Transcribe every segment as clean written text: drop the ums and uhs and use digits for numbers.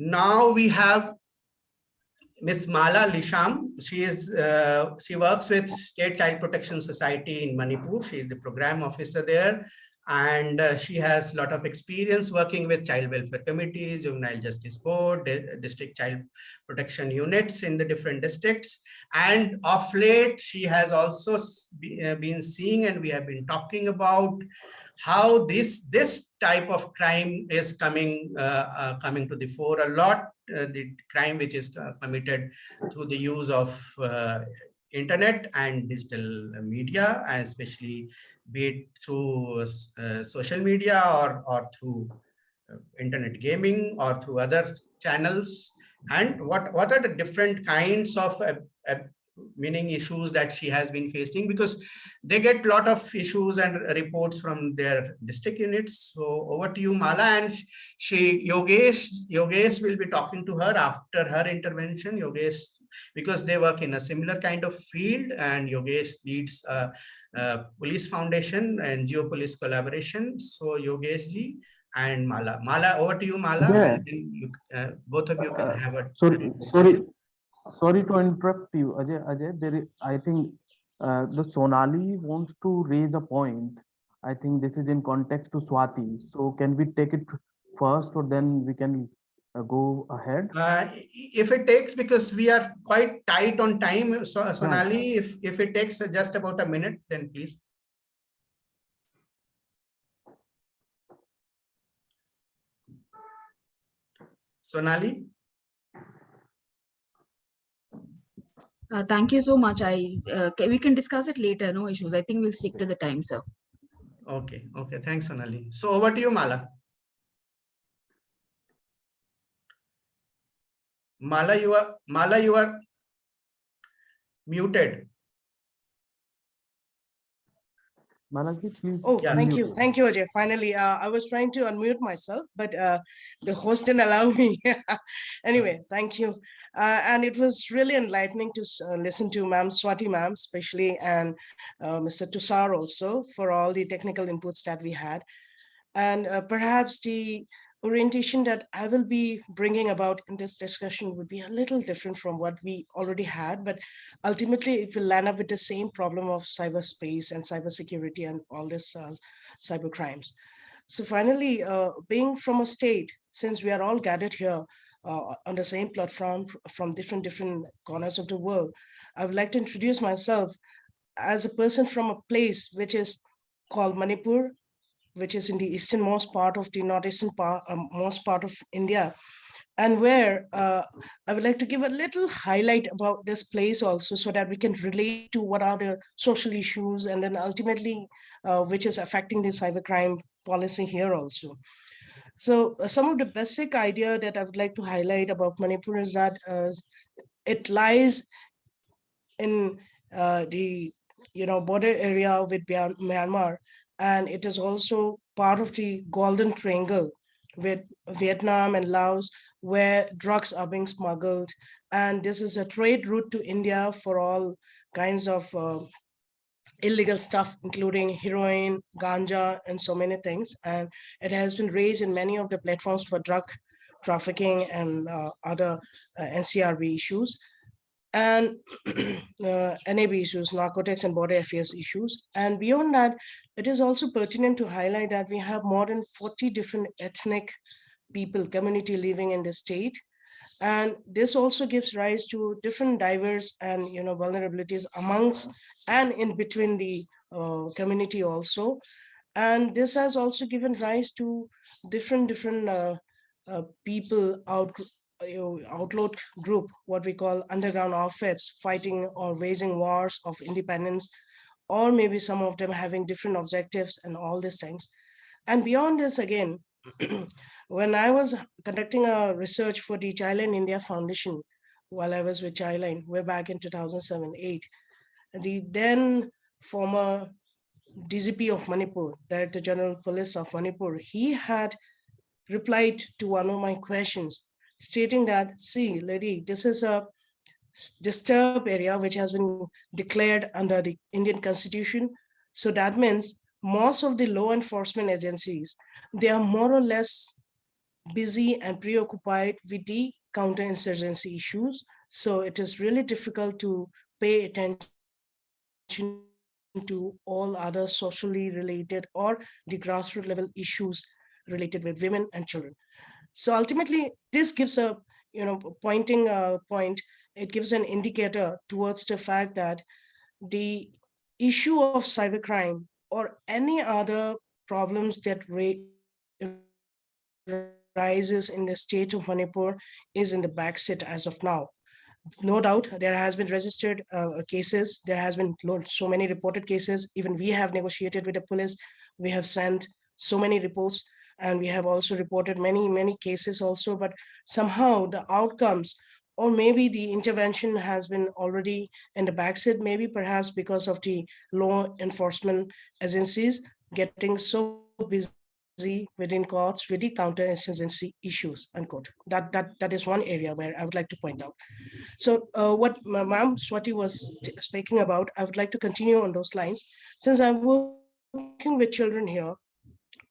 Now we have Miss Mala Lisham. She works with State Child Protection Society in Manipur. She is the program officer there, and she has a lot of experience working with child welfare committees, juvenile justice board, district child protection units in the different districts. And of late, she has also been seeing, and we have been talking about how this type of crime is coming to the fore a lot. The crime which is committed through the use of internet and digital media, and especially be it through social media or through internet gaming or through other channels. And what are the different kinds of meaning issues that she has been facing, because they get a lot of issues and reports from their district units. So over to you, Mala, and Yogesh will be talking to her after her intervention. Yogesh, because they work in a similar kind of field, and Yogesh leads police foundation and geopolice collaboration. So Yogesh ji and Mala, over to you, Mala, Yeah. and then you, both of you can have a Sorry to interrupt you, Ajay. There is, I think the Sonali wants to raise a point. I think this is in context to Swati. So can we take it first, or then we can go ahead? If it takes, because we are quite tight on time, so Sonali, if it takes just about a minute, then please. Sonali. Thank you so much. We can discuss it later. No issues. I think we'll stick to the time, sir. Okay. Thanks, Sonali. So over to you, Mala. Mala, you are muted. Malaji, please. Oh, yeah. Thank you, Ajay. Finally, I was trying to unmute myself, but the host didn't allow me. Anyway, thank you. And it was really enlightening to listen to Ma'am Swati ma'am, especially, and Mr. Tushar also, for all the technical inputs that we had. And perhaps the orientation that I will be bringing about in this discussion would be a little different from what we already had, but ultimately it will land up with the same problem of cyberspace and cybersecurity and all this cyber crimes. So finally, being from a state, since we are all gathered here on the same platform from different corners of the world, I would like to introduce myself as a person from a place which is called Manipur, which is in the easternmost part of the northeastern most part of India, and where I would like to give a little highlight about this place also, so that we can relate to what are the social issues, and then ultimately which is affecting the cybercrime policy here also. So some of the basic idea that I would like to highlight about Manipur is that it lies in the border area with Myanmar, and it is also part of the Golden Triangle with Vietnam and Laos, where drugs are being smuggled. And this is a trade route to India for all kinds of illegal stuff, including heroin, ganja, and so many things. And it has been raised in many of the platforms for drug trafficking and other NCRB issues, and NAB issues, narcotics and border affairs issues. And beyond that, it is also pertinent to highlight that we have more than 40 different ethnic people, community living in the state. And this also gives rise to different diverse and vulnerabilities amongst and in between the community also. And this has also given rise to different people outlaw group, what we call underground outfits, fighting or waging wars of independence, or maybe some of them having different objectives and all these things. And beyond this, again, when I was conducting a research for the Childline India Foundation, while I was with Childline way back in 2007-8, the then former DGP of Manipur, Director General Police of Manipur, he had replied to one of my questions, stating that, see, lady, this is a disturbed area which has been declared under the Indian Constitution. So that means most of the law enforcement agencies, they are more or less busy and preoccupied with the counterinsurgency issues. So it is really difficult to pay attention to all other socially related or the grassroots level issues related with women and children. So ultimately, this gives a pointing point. It gives an indicator towards the fact that the issue of cybercrime or any other problems that rises in the state of Manipur is in the backseat as of now. No doubt, there has been registered cases. There has been so many reported cases. Even we have negotiated with the police. We have sent so many reports, and we have also reported many cases also. But somehow the outcomes, or maybe the intervention, has been already in the backseat. Maybe perhaps because of the law enforcement agencies getting so busy within courts with the counterinsurgency issues, unquote. That is one area where I would like to point out. So what Ma'am Swati was speaking about, I would like to continue on those lines. Since I'm working with children here,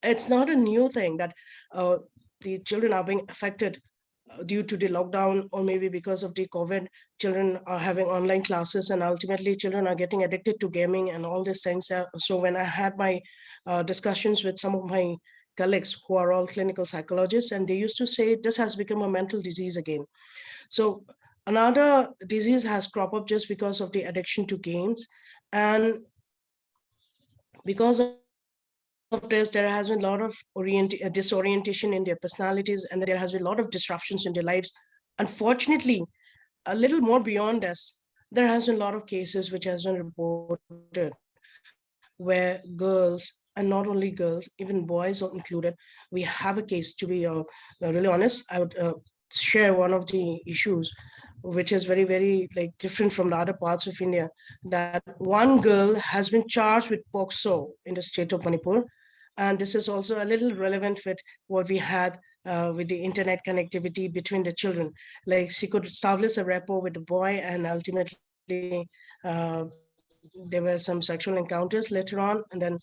it's not a new thing that uh, the children are being affected due to the lockdown, or maybe because of the COVID. Children are having online classes, and ultimately children are getting addicted to gaming and all these things. So when I had my discussions with some of my colleagues who are all clinical psychologists, and they used to say this has become a mental disease again. So another disease has cropped up just because of the addiction to games. And because of this, there has been a lot of disorientation in their personalities, and then there has been a lot of disruptions in their lives. Unfortunately, a little more beyond this, there has been a lot of cases which has been reported where girls, and not only girls, even boys are included. We have a case, to be really honest. I would share one of the issues which is very like different from the other parts of India, that one girl has been charged with POXO in the state of Manipur. And this is also a little relevant with what we had with the internet connectivity between the children. Like she could establish a rapport with the boy, and ultimately there were some sexual encounters later on. And then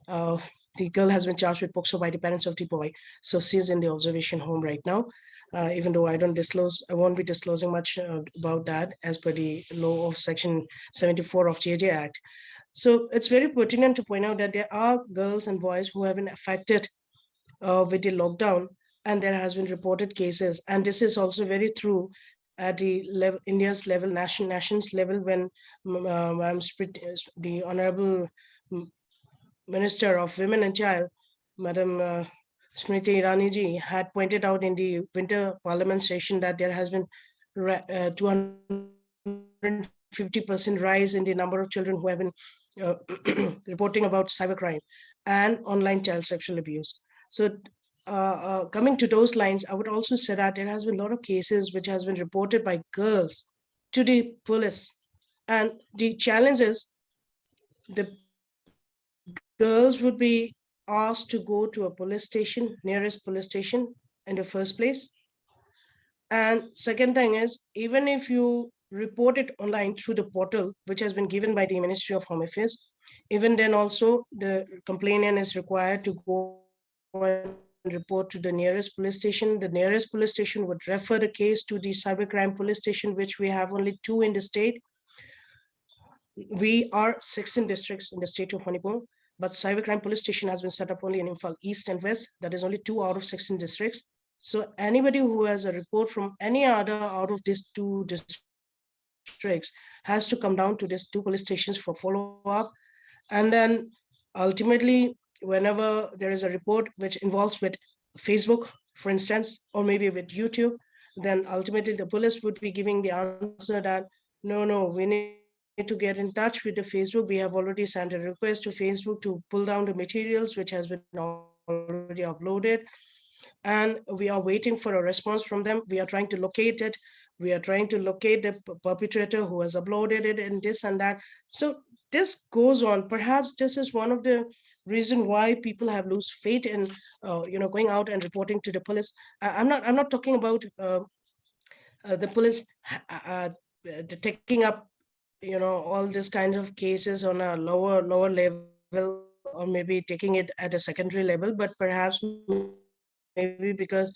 uh, the girl has been charged with POXO by the parents of the boy. So she's in the observation home right now. Even though I won't be disclosing much about that as per the law of Section 74 of JJ Act. So it's very pertinent to point out that there are girls and boys who have been affected with the lockdown, and there has been reported cases. And this is also very true at the level, India's level, nation's level, when the Honorable Minister of Women and Child, Madam Smriti Irani ji, had pointed out in the winter parliament session that there has been 250% rise in the number of children who have been reporting about cybercrime and online child sexual abuse. So coming to those lines, I would also say that there has been a lot of cases which has been reported by girls to the police. And the challenge is the girls would be asked to go to a police station, nearest police station in the first place. And second thing is, even if you report it online through the portal, which has been given by the Ministry of Home Affairs, even then also the complainant is required to go and report to the nearest police station. The nearest police station would refer the case to the cybercrime police station, which we have only 2 in the state. We are 16 districts in the state of Manipur, but cybercrime police station has been set up only in Imphal East and West. That is only 2 out of 16 districts. So anybody who has a report from any other out of these 2 districts has to come down to these 2 police stations for follow-up. And then ultimately, whenever there is a report which involves with Facebook, for instance, or maybe with YouTube, then ultimately the police would be giving the answer that no, we need to get in touch with the Facebook. We have already sent a request to Facebook to pull down the materials which has been already uploaded, and we are waiting for a response from them. We are trying to locate it. We are trying to locate the perpetrator who has uploaded it, and this and that. So this goes on. Perhaps this is one of the reason why people have lose faith in going out and reporting to the police. I'm not talking about the police taking up all these kinds of cases on a lower level, or maybe taking it at a secondary level, but perhaps maybe maybe because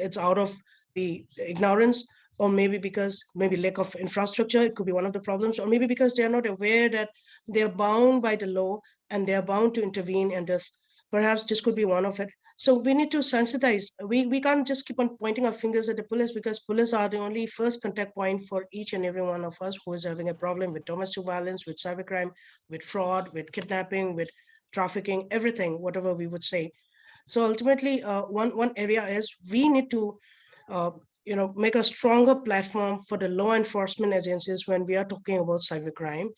it's out of the ignorance, or maybe because maybe lack of infrastructure, it could be one of the problems, or maybe because they are not aware that they are bound by the law and they are bound to intervene, and this perhaps this could be one of it. So we need to sensitize. We can't just keep on pointing our fingers at the police, because police are the only first contact point for each and every one of us who is having a problem with domestic violence, with cybercrime, with fraud, with kidnapping, with trafficking, everything, whatever we would say. So ultimately, one area is we need to make a stronger platform for the law enforcement agencies when we are talking about cybercrime.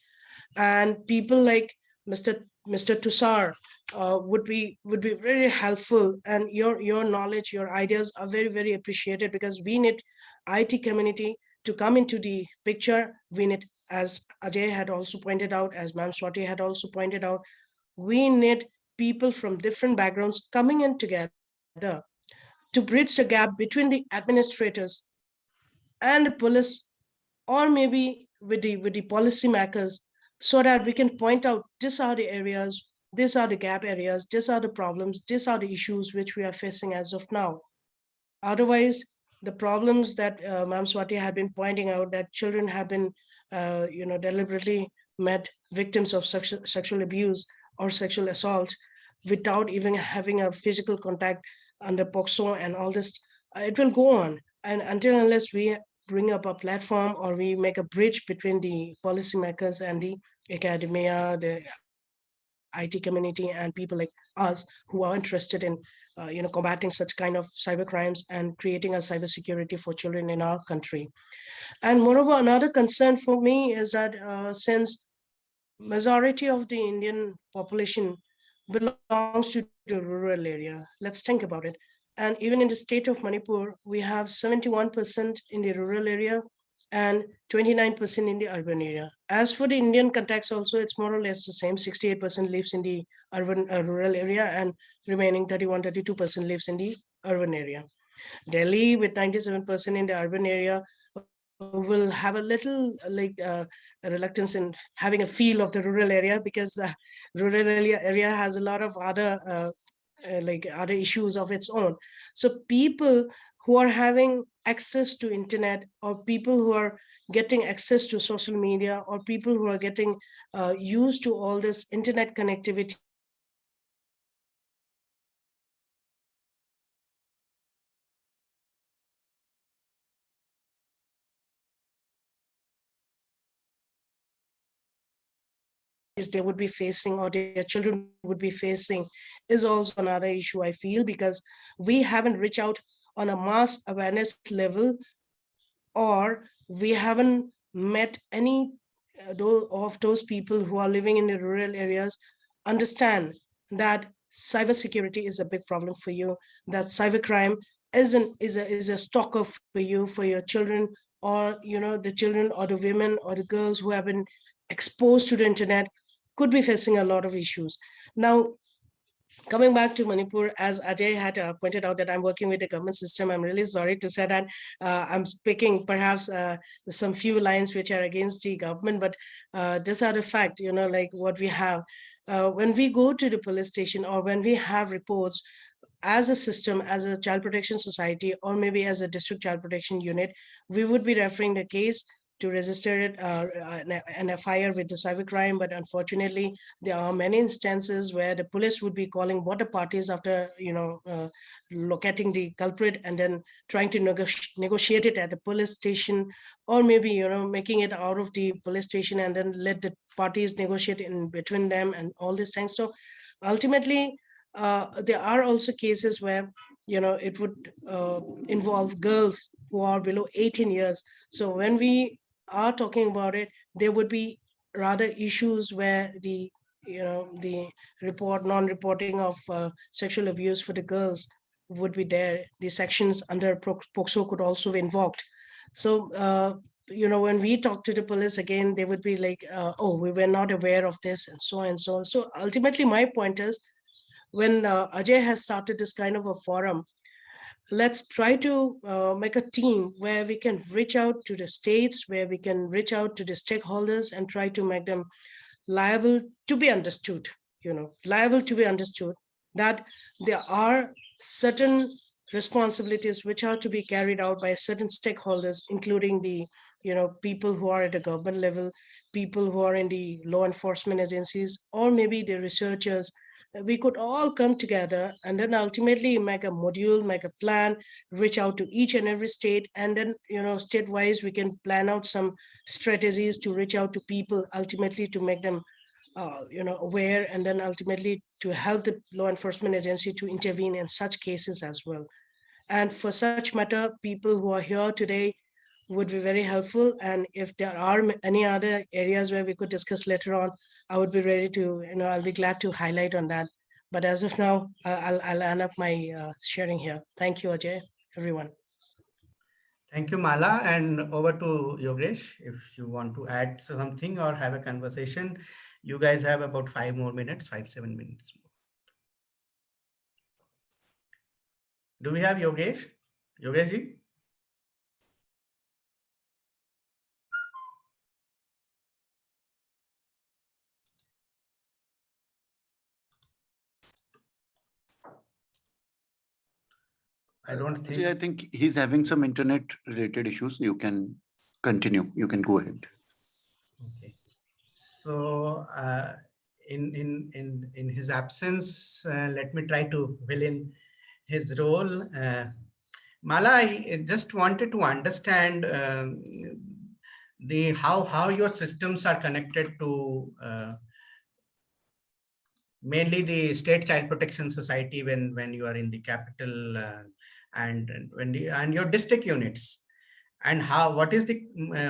And people like Mr. Tushar would be very helpful, and your knowledge, your ideas are very, very appreciated, because we need IT community to come into the picture. We need, as Ajay had also pointed out, as Ma'am Swati had also pointed out, we need people from different backgrounds coming in together to bridge the gap between the administrators and the police, or maybe with the policymakers, so that we can point out these are the areas, these are the gap areas, these are the problems, these are the issues which we are facing as of now. Otherwise, the problems that Ma'am Swati had been pointing out, that children have been deliberately made victims of sexual abuse or sexual assault without even having a physical contact under POXO and all this, it will go on. And until unless we bring up a platform, or we make a bridge between the policymakers and the academia, the IT community, and people like us who are interested in combating such kind of cyber crimes and creating a cyber security for children in our country. And moreover, another concern for me is that since majority of the Indian population belongs to the rural area, let's think about it. And even in the state of Manipur, we have 71% in the rural area and 29% in the urban area. As for the Indian context also, it's more or less the same. 68% lives in the urban rural area, and remaining 32% lives in the urban area. Delhi, with 97% in the urban area, will have a little reluctance in having a feel of the rural area, because rural area has a lot of other other issues of its own. So people who are having access to internet, or people who are getting access to social media, or people who are getting used to all this internet connectivity, they would be facing, or their children would be facing, is also another issue, I feel, because we haven't reached out on a mass awareness level, or we haven't met any of those people who are living in the rural areas understand that cybersecurity is a big problem for you, that cybercrime is a stalker for you, for your children, or the children or the women or the girls who have been exposed to the internet could be facing a lot of issues. Now, coming back to Manipur, as Ajay had pointed out that I'm working with the government system, I'm really sorry to say that I'm speaking perhaps some few lines which are against the government, but these are the fact, like what we have. When we go to the police station, or when we have reports, as a system, as a child protection society, or maybe as a district child protection unit, we would be referring the case to register it, an FIR with the cybercrime. But unfortunately, there are many instances where the police would be calling water parties after, locating the culprit, and then trying to negotiate it at the police station, or maybe, making it out of the police station and then let the parties negotiate in between them and all these things. So ultimately, there are also cases where, it would involve girls who are below 18 years. So when we are talking about it, there would be rather issues where the non-reporting of sexual abuse for the girls would be there. The sections under POXO could also be invoked. So when we talk to the police again, they would be like, oh, we were not aware of this, and so on and so on. So ultimately, my point is, when Ajay has started this kind of a forum, let's try to make a team where we can reach out to the states, where we can reach out to the stakeholders, and try to make them liable to be understood, liable to be understood, that there are certain responsibilities which are to be carried out by certain stakeholders, including the people who are at a government level, people who are in the law enforcement agencies, or maybe the researchers. We could all come together and then ultimately make a module, make a plan, reach out to each and every state, and then state wise we can plan out some strategies to reach out to people, ultimately to make them aware, and then ultimately to help the law enforcement agency to intervene in such cases as well. And for such matter, people who are here today would be very helpful. And if there are any other areas where we could discuss later on, I would be ready to, I'll be glad to highlight on that. But as of now, I'll end up my sharing here. Thank you, Ajay, everyone. Thank you, Mala. And over to Yogesh, if you want to add something or have a conversation. You guys have about 5 more minutes, 5-7 minutes more. Do we have Yogesh? Yogesh ji? I don't think. I think he's having some internet related issues. You can continue. You can go ahead. Okay. So in his absence, let me try to fill in his role. Mala, I just wanted to understand how your systems are connected to mainly the State Child Protection Society when you are in the capital and your district units, and what is the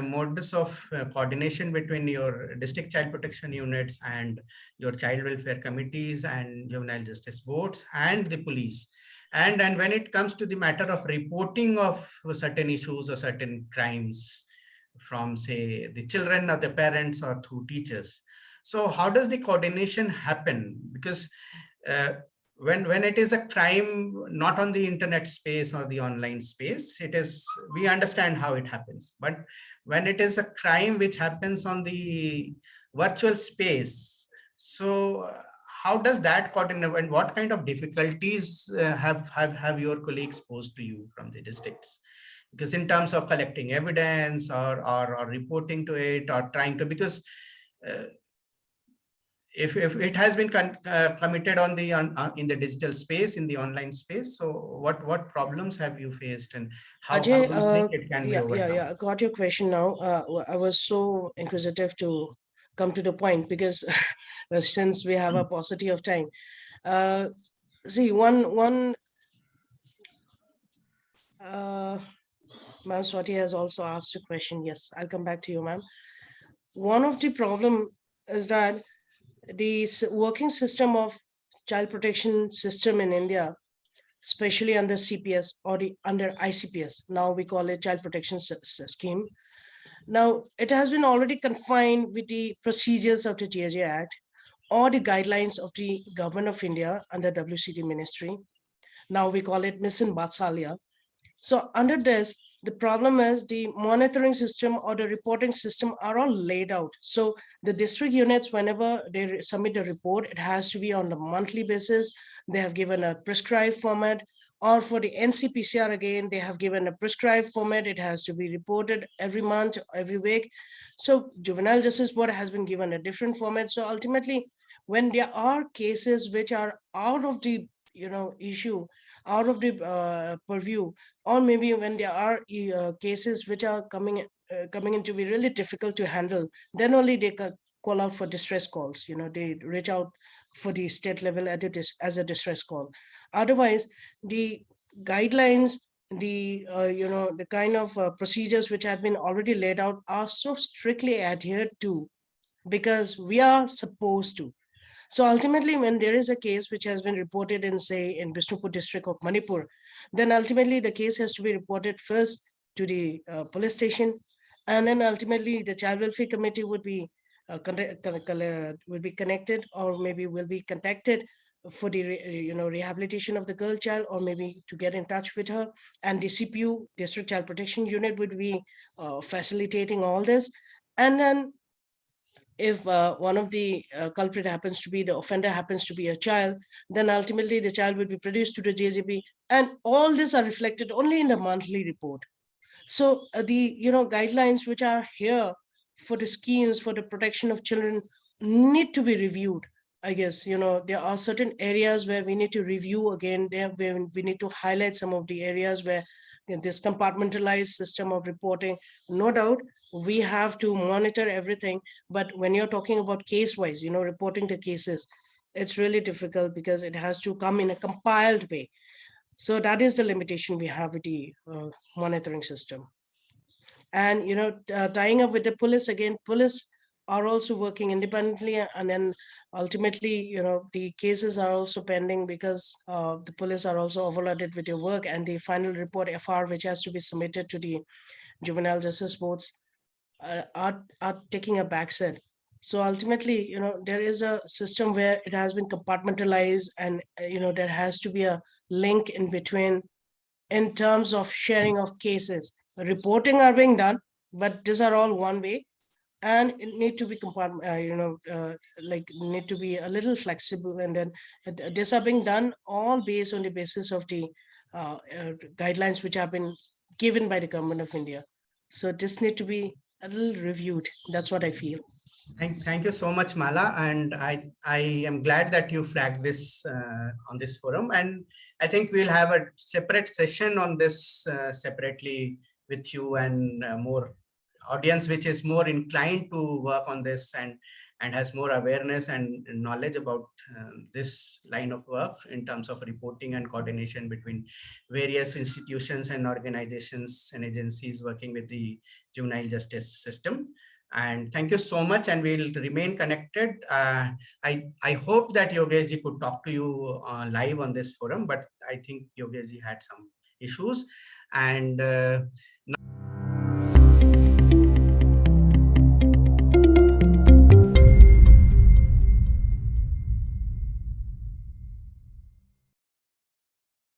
modus of coordination between your district child protection units and your child welfare committees and juvenile justice boards and the police, and when it comes to the matter of reporting of certain issues or certain crimes from, say, the children or the parents or through teachers. So how does the coordination happen? Because when it is a crime not on the internet space or the online space, we understand how it happens. But when it is a crime which happens on the virtual space, so how does that coordinate, and what kind of difficulties have your colleagues posed to you from the districts? Because in terms of collecting evidence or reporting to it or trying to, because if it has been committed on the in the digital space, in the online space, so what problems have you faced, and how Ajay, do you think it can be overcome? I got your question now. I was so inquisitive to come to the point because since we have a paucity of time. See, one Ma'am Swati has also asked a question. Yes, I'll come back to you, ma'am. One of the problem is that the working system of child protection system in India, especially under CPS or under ICPS, now we call it Child Protection Scheme. Now, it has been already confined with the procedures of the TRJ Act or the guidelines of the Government of India under WCT Ministry. Now we call it Mission Vatsalya. So under this, the problem is the monitoring system or the reporting system are all laid out. So the district units, whenever they submit a report, it has to be on a monthly basis. They have given a prescribed format, or for the NCPCR again, they have given a prescribed format. It has to be reported every month, every week. So Juvenile Justice Board has been given a different format. So ultimately, when there are cases which are out of the issue, out of the purview, or maybe when there are cases which are coming in to be really difficult to handle, then only they call out for distress calls. They reach out for the state level as a distress call. Otherwise, the guidelines, the the kind of procedures which have been already laid out are so strictly adhered to, because we are supposed to. So ultimately, when there is a case which has been reported in, say, in Bishnupur district of Manipur, then ultimately the case has to be reported first to the police station, and then ultimately the child welfare committee would be connected, or maybe will be contacted for the rehabilitation of the girl child, or maybe to get in touch with her, and the CPU, District Child Protection Unit, would be facilitating all this. And then if one of the culprit happens to be, the offender happens to be a child, then ultimately the child will be produced to the JGB, and all this are reflected only in the monthly report. So the guidelines which are here for the schemes for the protection of children need to be reviewed. I guess there are certain areas where we need to review again. There where we need to highlight some of the areas where this compartmentalized system of reporting. No doubt we have to monitor everything, but when you're talking about case wise, reporting the cases, it's really difficult because it has to come in a compiled way. So that is the limitation we have with the monitoring system. And tying up with the police again, police are also working independently, and then ultimately the cases are also pending because the police are also overloaded with their work, and the final report FR which has to be submitted to the juvenile justice boards are taking a backseat. So ultimately there is a system where it has been compartmentalized, and there has to be a link in between in terms of sharing of cases. Reporting are being done, but these are all one way, and it need to be like need to be a little flexible, and then these are being done all based on the basis of the guidelines which have been given by the government of India. So this need to be a little reviewed. That's what I feel. Thank you so much, Mala, and I am glad that you flagged this on this forum, and I think we'll have a separate session on this separately with you and more audience which is more inclined to work on this and has more awareness and knowledge about this line of work in terms of reporting and coordination between various institutions and organizations and agencies working with the juvenile justice system. And thank you so much, and we'll remain connected. I hope that Yogeshji could talk to you live on this forum, but I think Yogeshji had some issues. And